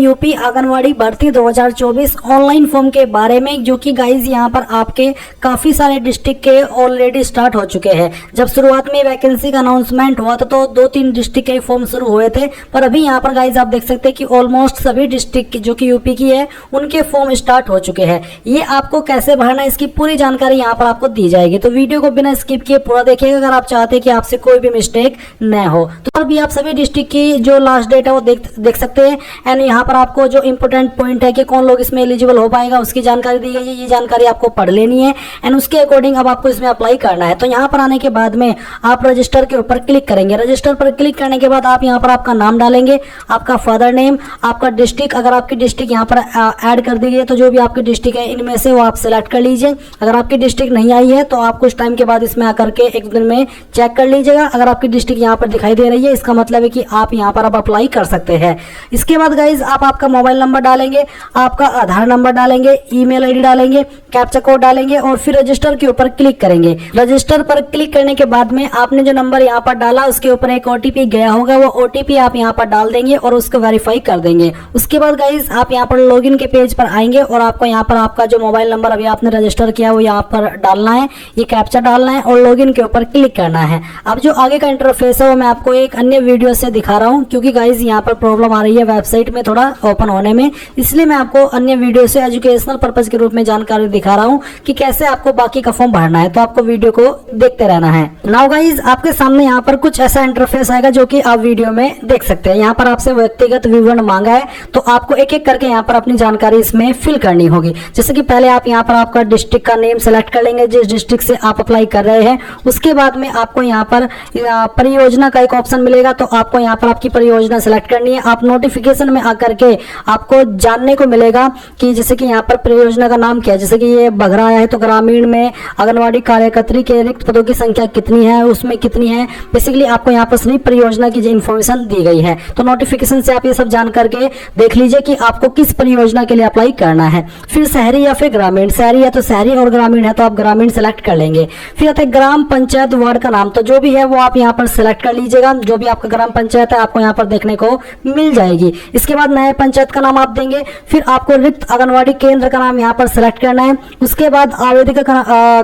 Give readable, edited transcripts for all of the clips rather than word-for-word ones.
UP anganwadi भर्ती 2024 online form के बारे में, जो कि गाइज यहाँ पर आपके काफी सारे डिस्ट्रिक्ट के ऑलरेडी स्टार्ट हो चुके हैं। जब शुरुआत में वैकेंसी का अनाउंसमेंट हुआ था तो 2-3 डिस्ट्रिक्ट के फॉर्म शुरू हुए थे, पर अभी यहाँ पर गाइज आप देख सकते हैं कि ऑलमोस्ट सभी डिस्ट्रिक्ट जो कि यूपी की है उनके फॉर्म स्टार्ट हो चुके हैं। ये आपको कैसे भरना है इसकी पूरी जानकारी यहाँ पर आपको दी जाएगी, तो वीडियो को बिना स्किप किए पूरा देखिएगा अगर आप चाहते हैं कि आपसे कोई भी मिस्टेक न हो। तो अभी आप सभी डिस्ट्रिक्ट की जो लास्ट डेट है वो देख सकते हैं। एंड यहाँ पर आपको जो इंपोर्टेंट पॉइंट है कि कौन लोग इसमें एलिजिबल हो पाएगा उसकी जानकारी दी गई है। ये जानकारी आपको पढ़ लेनी है एंड उसके अकॉर्डिंग अब आपको इसमें अप्लाई करना है। तो यहाँ पर आने के बाद में आप रजिस्टर के ऊपर क्लिक करेंगे। रजिस्टर पर क्लिक करने के बाद आप यहाँ पर आपका नाम डालेंगे, आपका फादर नेम, आपका डिस्ट्रिक्ट, अगर आपकी डिस्ट्रिक्ट यहाँ पर ऐड कर दी गई है तो जो भी आपकी डिस्ट्रिक्ट है इनमें से वो आप सिलेक्ट कर लीजिए। अगर आपकी डिस्ट्रिक्ट नहीं आई है तो आप कुछ टाइम के बाद इसमें आकर के एक दिन में चेक कर लीजिएगा। अगर आपकी डिस्ट्रिक्ट यहाँ पर दिखाई दे रही है इसका मतलब है कि आप यहाँ पर अब अप्लाई कर सकते हैं। इसके बाद गाइज आप आपका मोबाइल नंबर डालेंगे, आपका आधार नंबर डालेंगे, ईमेल आईडी डालेंगे, कैप्चा कोड डालेंगे और फिर रजिस्टर के ऊपर क्लिक करेंगे। रजिस्टर पर क्लिक करने के बाद में आपने जो नंबर यहाँ पर डाला उसके ऊपर एक ओटीपी गया होगा, वो ओटीपी आप यहाँ पर डाल देंगे और उसको वेरीफाई कर देंगे। उसके बाद गाइज आप यहाँ पर लॉगिन के पेज पर आएंगे और आपको यहाँ पर आपका जो मोबाइल नंबर अभी आपने रजिस्टर किया वो यहाँ पर डालना है, ये कैप्चा डालना है और लॉगिन के ऊपर क्लिक करना है। अब जो आगे का इंटरफेस है वो मैं आपको एक अन्य वीडियो से दिखा रहा हूँ, क्योंकि गाइज यहाँ पर प्रॉब्लम आ रही है वेबसाइट में थोड़ा ओपन होने में, इसलिए मैं आपको अन्य वीडियो से एजुकेशनल पर्पज के रूप में जानकारी दिखा रहा हूँ कि कैसे आपको बाकी का फॉर्म भरना है। तो आपको वीडियो को देखते रहना है। नाउ गाइज आपके सामने यहाँ पर कुछ ऐसा इंटरफेस आएगा जो कि आप वीडियो में देख सकते हैं। यहाँ पर आपसे व्यक्तिगत विवरण मांगा है तो आपको एक एक करके यहाँ पर अपनी जानकारी इसमें फिल करनी होगी। जैसे कि पहले आप यहाँ पर आपका डिस्ट्रिक्ट का नेम सेलेक्ट कर लेंगे जिस डिस्ट्रिक्ट से आप अप्लाई कर रहे हैं। उसके बाद में आपको यहाँ पर परियोजना का एक ऑप्शन मिलेगा, तो आपको यहाँ पर आपकी परियोजना सेलेक्ट करनी है। आप नोटिफिकेशन में आकर के आपको जानने को मिलेगा कि जैसे कि यहाँ पर परियोजना का नाम क्या है। जैसे कि ये बघरा आया है तो ग्रामीण में आंगनवाड़ी कार्यकर्त्री के रिक्त पदों की संख्या कितनी है, उसमें कितनी है, बेसिकली आपको यहाँ पर सभी परियोजना की इन्फॉर्मेशन दी गई है। तो नोटिफिकेशन से आप ये सब जान करके देख लीजिए कि आपको किस परियोजना के लिए अप्लाई करना है। फिर शहरी या फिर ग्रामीण, शहरी है तो शहरी और ग्रामीण है तो आप ग्रामीण सेलेक्ट कर लेंगे। फिर आता है ग्राम पंचायत वार्ड का नाम, तो जो भी है वो आप यहाँ पर सेलेक्ट कर लीजिएगा। जो भी आपका ग्राम पंचायत है आपको यहाँ पर देखने को मिल जाएगी। इसके बाद नए पंचायत का नाम आप देंगे। फिर आपको रिक्त आंगनवाड़ी केंद्र का नाम यहाँ पर सेलेक्ट करना है। उसके बाद आवेदिका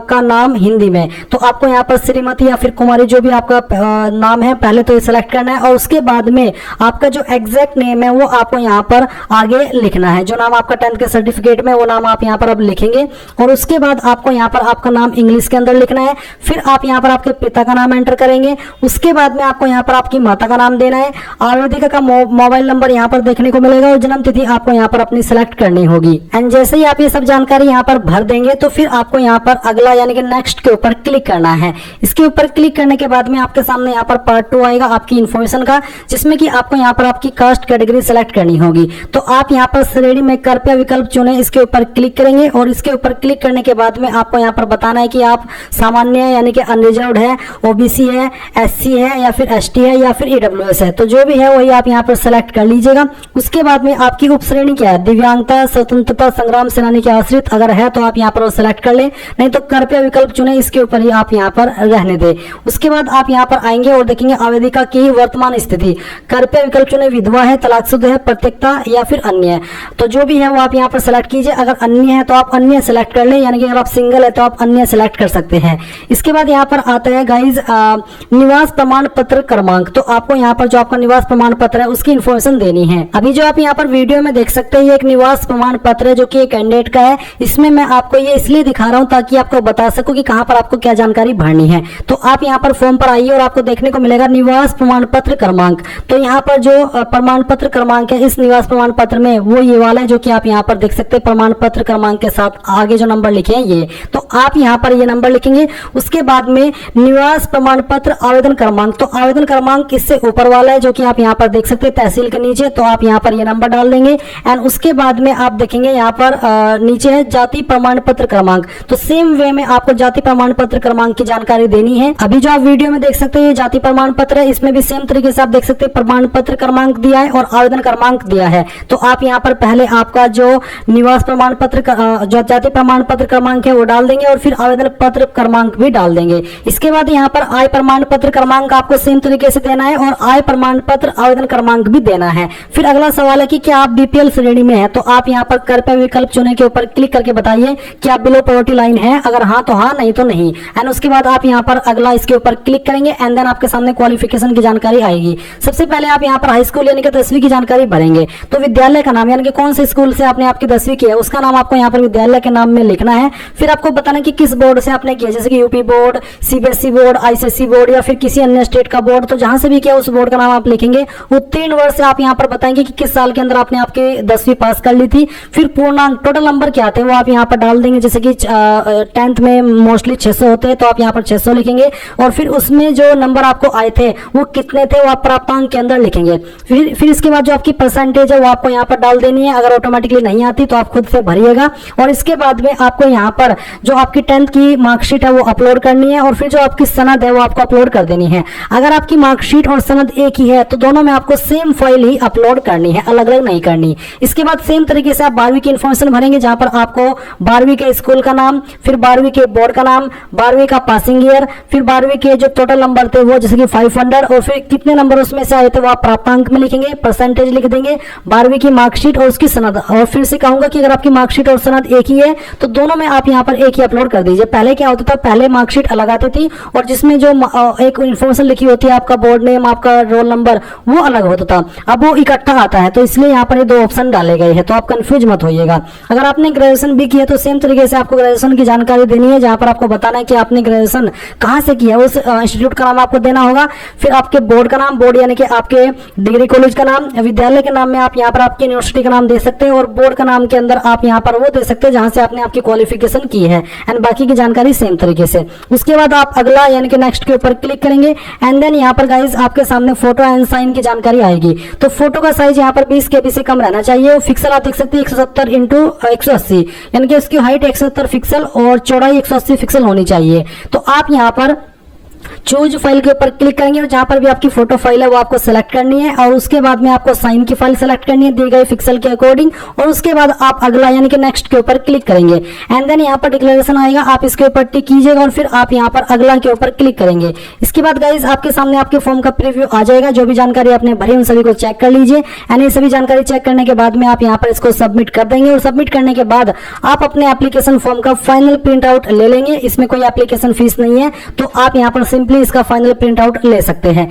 का नाम हिंदी में, तो आपको यहाँ पर श्रीमती या फिर कुमारी जो भी आपका नाम है पहले तो ये सेलेक्ट करना है और उसके बाद में आपका जो एग्जैक्ट नेम है वो आपको यहाँ पर आगे लिखना है। जो नाम आपका 10th के सर्टिफिकेट में वो नाम आप यहाँ पर अब लिखेंगे और उसके बाद आपको यहाँ पर आपका नाम इंग्लिश के अंदर लिखना है। फिर आप यहाँ पर आपके पिता का नाम एंटर करेंगे। उसके बाद में आपको यहाँ पर आपकी माता का नाम देना है। आवेदिका का मोबाइल नंबर यहाँ पर देखने को मिलेगा और जन्म तिथि आपको यहाँ पर अपनी सेलेक्ट करनी होगी। एंड जैसे ही आप ये सब जानकारी यहाँ पर भर देंगे तो फिर आपको यहाँ पर अगला यानी कि नेक्स्ट के ऊपर क्लिक करना है। इसके ऊपर क्लिक करने के बाद में आपके सामने यहाँ पर पार्ट 2 आएगा आपकी इन्फॉर्मेशन का, जिसमें कि आपको यहाँ पर आपकी कास्ट कैटेगरी सेलेक्ट करनी होगी। तो आप यहाँ पर श्रेणी में कृपया विकल्प चुने, इसके ऊपर क्लिक करेंगे और इसके ऊपर क्लिक करने के बाद में आपको यहाँ पर बताना है कि आप सामान्य यानी कि अनरिजर्व्ड है, ओबीसी है, एससी है या फिर एसटी है या फिर ईडब्ल्यूएस है। तो जो भी है वही आप यहाँ पर सेलेक्ट कर लीजिएगा। उसके बाद में आपकी उपश्रेणी क्या है, दिव्यांगता, स्वतंत्रता संग्राम सेनानी के आश्रित अगर है तो आप यहाँ पर सेलेक्ट कर ले, नहीं तो कृपया विकल्प चुने, इसके ऊपर ही आप यहाँ पर रहने दें। उसके बाद आप यहाँ पर आएंगे और देखेंगे आवेदिका की वर्तमान स्थिति, कृपया विकल्प चुने, विधवा है, तलाकशुदा है, प्रत्येकता या फिर अन्य है। तो जो भी है वो आप यहाँ पर सेलेक्ट कीजिए। अगर अन्य है तो आप अन्य सेलेक्ट कर ले, यानी कि अगर आप सिंगल है तो आप अन्य सेलेक्ट कर सकते हैं। इसके बाद यहाँ पर आता है गाइज निवास प्रमाण पत्र क्रमांक, तो आपको यहाँ पर जो आपका निवास प्रमाण पत्र है उसकी इन्फॉर्मेशन देनी है। अभी जो आप यहाँ पर वीडियो में देख सकते हैं ये एक निवास प्रमाण पत्र है जो कि एक कैंडिडेट का है। इसमें मैं आपको ये इसलिए दिखा रहा हूँ ताकि आपको बता सकूं कि कहाँ पर आपको क्या जानकारी भरनी है। तो आप यहाँ पर फॉर्म पर आइए और आपको देखने को मिलेगा निवास प्रमाण पत्र क्रमांक। तो यहाँ पर जो प्रमाण पत्र क्रमांक है इस निवास प्रमाण पत्र में वो ये वाला है जो कि आप यहाँ पर देख सकते हैं। प्रमाण पत्र क्रमांक के साथ आगे जो नंबर लिखे हैं ये, तो आप यहाँ पर ये नंबर लिखेंगे। उसके बाद में निवास प्रमाण पत्र आवेदन क्रमांक, तो आवेदन क्रमांक इससे ऊपर वाला है जो कि आप यहाँ पर देख सकते हैं तहसील के नीचे, तो आप यहाँ पर ये नंबर डाल देंगे। एंड उसके बाद में आप देखेंगे यहाँ पर नीचे है जाति प्रमाण पत्र क्रमांक, तो सेम वे में आपको जाति प्रमाण पत्र क्रमांक की जानकारी देनी है। अभी जो आप वीडियो में देख सकते हैं ये जाति प्रमाण पत्र है, इसमें भी सेम तरीके से आप देख सकते हैं प्रमाण पत्र क्रमांक दिया है और आवेदन क्रमांक दिया है। तो आप यहाँ पर पहले आपका जो निवास प्रमाण पत्र जो जाति प्रमाण पत्र क्रमांक है वो डाल देंगे और फिर आवेदन पत्र क्रमांक भी डाल देंगे। इसके बाद यहाँ पर आय प्रमाण पत्र क्रमांक आपको सेम तरीके से देना है और आय प्रमाण पत्र आवेदन क्रमांक भी देना है। फिर अगला सवाल सवाल है कि क्या आप बीपीएल श्रेणी में है, तो आप यहाँ पर कृपया विकल्प चुने के ऊपर क्लिक करके बताइए कि आप बिलो पॉवर्टी लाइन है, अगर हाँ तो हाँ, नहीं तो नहीं। एंड उसके बाद आप यहाँ पर अगला इसके ऊपर क्लिक करेंगे एंड देन आपके सामने क्वालिफिकेशन की जानकारी आएगी। सबसे पहले आप यहाँ पर हाई स्कूल यानी कि 10वीं की जानकारी भरेंगे, तो विद्यालय का नाम यानी कि कौन से स्कूल से आपने आपकी 10वीं की है उसका नाम आपको यहाँ पर विद्यालय के नाम में लिखना है। फिर आपको बताना कि किस बोर्ड से आपने किया, जैसे कि UP board, CBSE board, ICSE board या फिर किसी अन्य स्टेट का बोर्ड, तो जहां से भी किया उस बोर्ड का नाम आप लिखेंगे। उत्तीर्ण वर्ष से आप यहाँ पर बताएंगे कि किस साल के अंदर आपने आपके 10वीं पास कर ली थी। फिर पूर्णांक टोटल नंबर क्या आते हैं वो आप यहाँ पर डाल देंगे, जैसे कि 10th में मोस्टली 600 होते हैं तो आप यहाँ पर 600 लिखेंगे। और फिर उसमें जो नंबर आपको आए थे वो कितने थे वो आप प्राप्तांक के अंदर लिखेंगे। फिर इसके बाद जो आपकी परसेंटेज है वो आपको यहाँ पर डाल देनी है, अगर ऑटोमेटिकली नहीं आती तो आप खुद से भरिएगा। और इसके बाद में आपको यहाँ पर जो आपकी 10th की मार्कशीट है वो अपलोड करनी है और फिर जो आपकी सनद है वो आपको अपलोड कर देनी है। अगर आपकी मार्कशीट और सनद एक ही है तो दोनों में आपको सेम फाइल ही अपलोड करनी है, अलग अलग नहीं करनी। इसके बाद सेम तरीके से आप 12वीं की इन्फॉर्मेशन भरेंगे, जहां पर आपको 12वीं के स्कूल का नाम, फिर 12वीं के बोर्ड का नाम, 12वीं का पासिंग ईयर, फिर 12वीं के जो टोटल नंबर थे वो जैसे कि 500 और फिर कितने नंबर उसमें से आए थे वो आप प्राप्तांक में लिखेंगे, परसेंटेज लिख देंगे, 12वीं की मार्कशीट और उसकी सनद। और फिर से कहूंगा कि अगर आपकी मार्कशीट और सनद एक ही है तो दोनों में आप यहाँ पर एक ही अपलोड कर दीजिए। पहले क्या होता था, पहले मार्कशीट अलग आती थी और जिसमें जो एक इन्फॉर्मेशन लिखी होती है आपका बोर्ड नेम, आपका रोल नंबर, वो अलग होता था। अब वो इकट्ठा आता है, तो इसलिए यहाँ पर ये दो ऑप्शन डाले गए हैं, तो आप कंफ्यूज मत होइएगा। अगर आपने ग्रेजुएशन भी किया तो सेम तरीके से आपको ग्रेजुएशन की जानकारी देनी है, जहां पर आपको बताना है कि आपने ग्रेजुएशन कहाँ से किया, उस इंस्टीट्यूट का नाम आपको देना होगा। फिर आपके बोर्ड का नाम, बोर्ड यानी कि आपके डिग्री कॉलेज का नाम, विद्यालय के नाम में आप यहाँ पर आपकी यूनिवर्सिटी का नाम दे सकते हैं और बोर्ड का नाम के अंदर आप यहाँ पर वो दे सकते हैं जहां से आपने आपकी क्वालिफिकेशन की है एंड बाकी की जानकारी सेम तरीके से। उसके बाद आप अगला यानी कि नेक्स्ट के ऊपर क्लिक करेंगे एंड देन यहाँ पर गाइज आपके सामने फोटो एंड साइन की जानकारी आएगी। तो फोटो का साइज यहाँ पर 20 KB से कम रहना चाहिए। पिक्सल आप देख सकते हैं 170 × 180 यानी कि इसकी हाइट 170 पिक्सल और चौड़ाई 180 पिक्सल होनी चाहिए। तो आप यहाँ पर चूज फाइल के ऊपर क्लिक करेंगे और जहां पर भी आपकी फोटो फाइल है वो आपको सेलेक्ट करनी है और उसके बाद में आपको साइन की फाइल सेलेक्ट करनी है दी गई पिक्सल के अकॉर्डिंग। और उसके बाद आप अगला यानी कि नेक्स्ट के ऊपर क्लिक करेंगे एंड देन यहाँ पर डिक्लेरेशन आएगा, आप इसके ऊपर टिक कीजिएगा और फिर आप यहाँ पर अगला के ऊपर क्लिक करेंगे। इसके बाद गाइज आपके सामने आपके फॉर्म का प्रीव्यू आ जाएगा, जो भी जानकारी आपने भरी उन सभी को चेक कर लीजिए एंड ये सभी जानकारी चेक करने के बाद में आप यहाँ पर इसको सबमिट कर देंगे और सबमिट करने के बाद आप अपने एप्लीकेशन फॉर्म का फाइनल प्रिंट आउट ले लेंगे। इसमें कोई एप्लीकेशन फीस नहीं है, तो आप यहाँ पर सिंपली इसका फाइनल प्रिंट आउट ले सकते हैं।